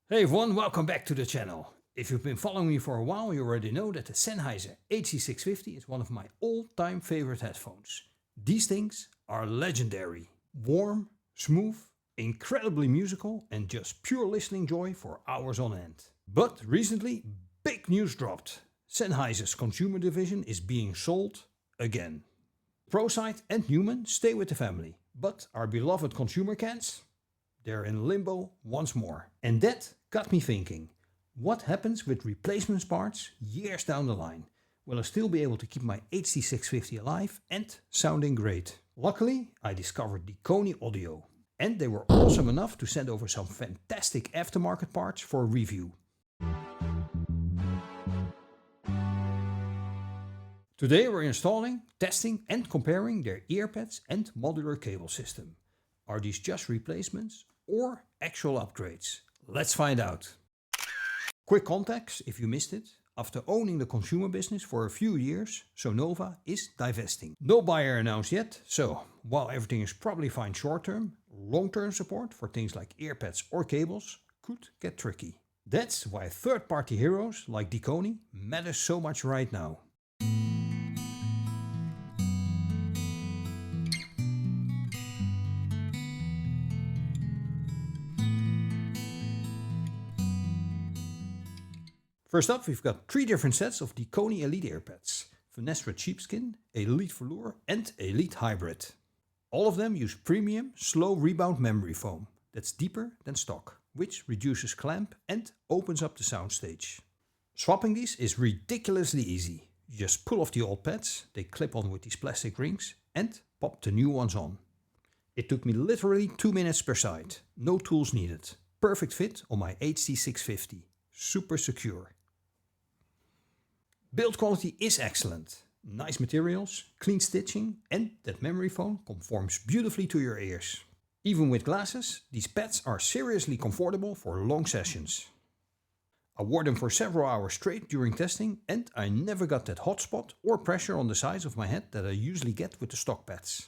Hey everyone, welcome back to the channel. If you've been following me for a while, you already know that the Sennheiser HD650 is one of my all-time favorite headphones. These things are legendary. Warm, smooth, incredibly musical and just pure listening joy for hours on end. But recently, big news dropped. Sennheiser's consumer division is being sold again. ProSight and Newman stay with the family, but our beloved consumer cans? They're in limbo once more. And that got me thinking, what happens with replacement parts years down the line? Will I still be able to keep my HD650 alive and sounding great? Luckily, I discovered Dekoni Audio, and they were awesome enough to send over some fantastic aftermarket parts for review. Today we're installing, testing and comparing their earpads and modular cable system. Are these just replacements or actual upgrades? Let's find out. Quick context if you missed it. After owning the consumer business for a few years, Sonova is divesting. No buyer announced yet, so while everything is probably fine short term, long-term support for things like earpads or cables could get tricky. That's why third-party heroes like Dekoni matter so much right now. First up, we've got three different sets of Dekoni Elite Earpads: Fenestrated Sheepskin, Elite Velour and Elite Hybrid. All of them use premium, slow rebound memory foam that's deeper than stock, which reduces clamp and opens up the soundstage. Swapping these is ridiculously easy. You just pull off the old pads, they clip on with these plastic rings, and pop the new ones on. It took me literally 2 minutes per side, no tools needed. Perfect fit on my HD650, super secure. Build quality is excellent. Nice materials, clean stitching and that memory foam conforms beautifully to your ears. Even with glasses, these pads are seriously comfortable for long sessions. I wore them for several hours straight during testing and I never got that hot spot or pressure on the sides of my head that I usually get with the stock pads.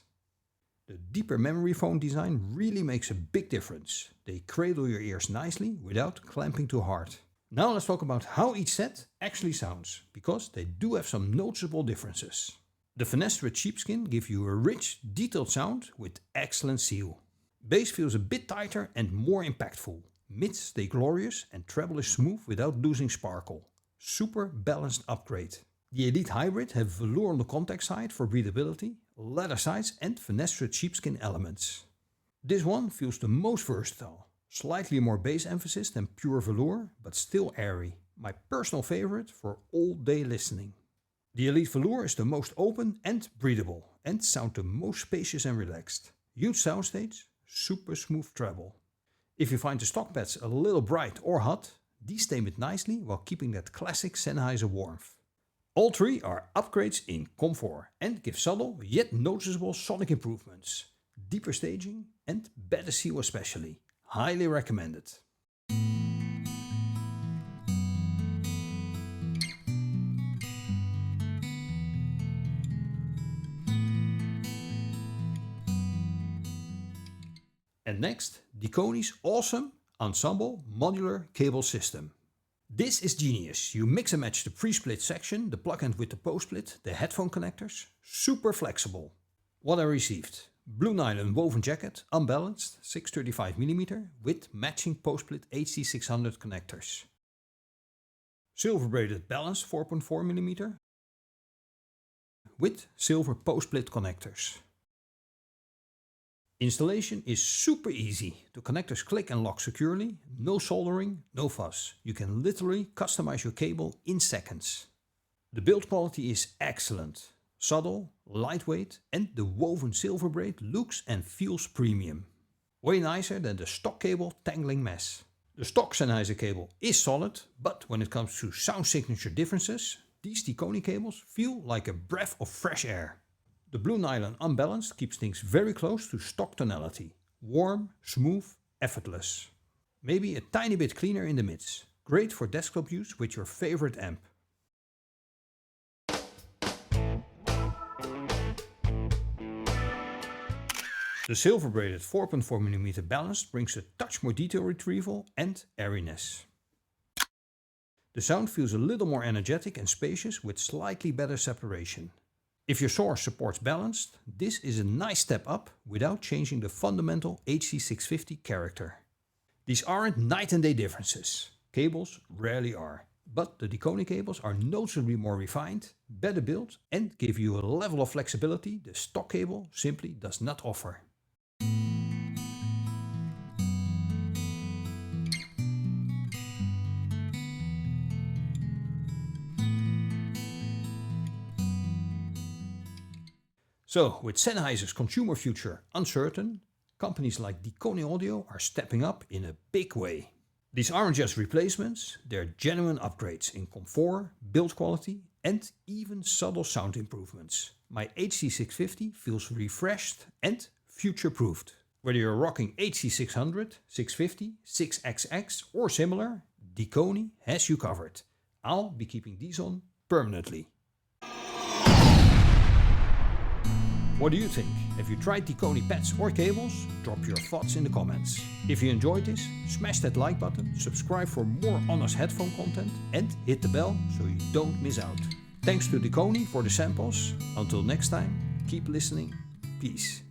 The deeper memory foam design really makes a big difference. They cradle your ears nicely without clamping too hard. Now let's talk about how each set actually sounds, because they do have some noticeable differences. The Fenestrated Sheepskin gives you a rich, detailed sound with excellent seal. Bass feels a bit tighter and more impactful. Mids stay glorious and treble is smooth without losing sparkle. Super balanced upgrade. The Elite Hybrid have velour on the contact side for breathability, leather sides and Fenestrated Sheepskin elements. This one feels the most versatile. Slightly more bass emphasis than pure velour, but still airy. My personal favorite for all day listening. The Elite Velour is the most open and breathable, and sound the most spacious and relaxed. Huge soundstage, super smooth treble. If you find the stock pads a little bright or hot, these stay mid nicely while keeping that classic Sennheiser warmth. All three are upgrades in comfort and give subtle yet noticeable sonic improvements. Deeper staging and better seal especially. Highly recommended. And next, Dekoni's awesome Ensemble modular cable system. This is genius. You mix and match the pre-split section, the plug-in with the post-split, the headphone connectors, super flexible. What I received: blue nylon woven jacket, unbalanced, 635mm with matching post-split HD600 connectors. Silver braided balanced 4.4mm with silver post-split connectors. Installation is super easy. The connectors click and lock securely, no soldering, no fuss. You can literally customize your cable in seconds. The build quality is excellent. Subtle, lightweight and the woven silver braid looks and feels premium. Way nicer than the stock cable tangling mess. The stock Sennheiser cable is solid, but when it comes to sound signature differences, these Dekoni cables feel like a breath of fresh air. The blue nylon unbalanced keeps things very close to stock tonality. Warm, smooth, effortless. Maybe a tiny bit cleaner in the mids. Great for desktop use with your favorite amp. The silver braided 4.4mm balanced brings a touch more detail retrieval and airiness. The sound feels a little more energetic and spacious with slightly better separation. If your source supports balanced, this is a nice step up without changing the fundamental HD650 character. These aren't night and day differences. Cables rarely are. But the Dekoni cables are noticeably more refined, better built and give you a level of flexibility the stock cable simply does not offer. So, with Sennheiser's consumer future uncertain, companies like Dekoni Audio are stepping up in a big way. These aren't just replacements, they're genuine upgrades in comfort, build quality and even subtle sound improvements. My HD650 feels refreshed and future-proofed. Whether you're rocking HD600, 650, 6XX or similar, Dekoni has you covered. I'll be keeping these on permanently. What do you think? Have you tried Dekoni pads or cables? Drop your thoughts in the comments. If you enjoyed this, smash that like button, subscribe for more honest headphone content and hit the bell so you don't miss out. Thanks to Dekoni for the samples. Until next time, keep listening. Peace.